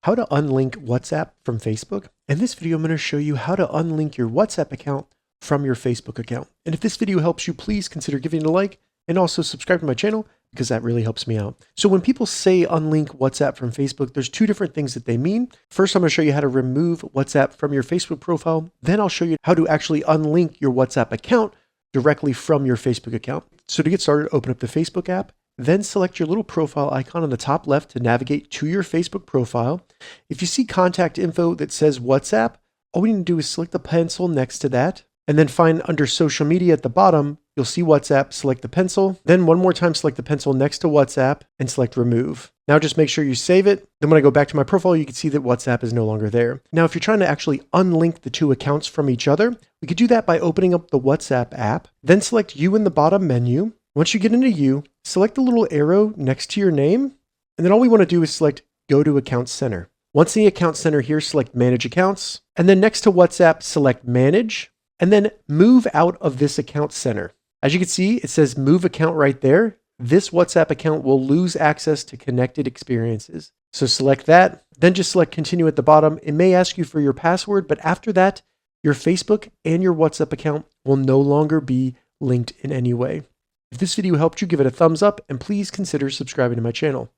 how to unlink WhatsApp from Facebook. In this video, I'm going to show you how to unlink your WhatsApp account from your Facebook account. And if this video helps you, please consider giving it a like and also subscribe to my channel because that really helps me out. So when people say unlink WhatsApp from Facebook, there's two different things that they mean. First, I'm going to show you how to remove WhatsApp from your Facebook profile. Then I'll show you how to actually unlink your WhatsApp account directly from your Facebook account. So to get started, open up the Facebook app. Then select your little profile icon on the top left to navigate to your Facebook profile. If you see contact info that says WhatsApp, all we need to do is select the pencil next to that, and then find under social media at the bottom, you'll see WhatsApp, select the pencil. Then one more time, select the pencil next to WhatsApp and select remove. Now just make sure you save it. Then when I go back to my profile, you can see that WhatsApp is no longer there. Now, if you're trying to actually unlink the two accounts from each other, we could do that by opening up the WhatsApp app, then select You in the bottom menu. Once you get into You, select the little arrow next to your name, and then all we want to do is select Go to Account Center. Once in the Account Center here, select Manage Accounts, and then next to WhatsApp, select Manage, and then move out of this Account Center. As you can see, it says Move Account right there. This WhatsApp account will lose access to connected experiences. So select that, then just select Continue at the bottom. It may ask you for your password, but after that, your Facebook and your WhatsApp account will no longer be linked in any way. If this video helped you, give it a thumbs up and please consider subscribing to my channel.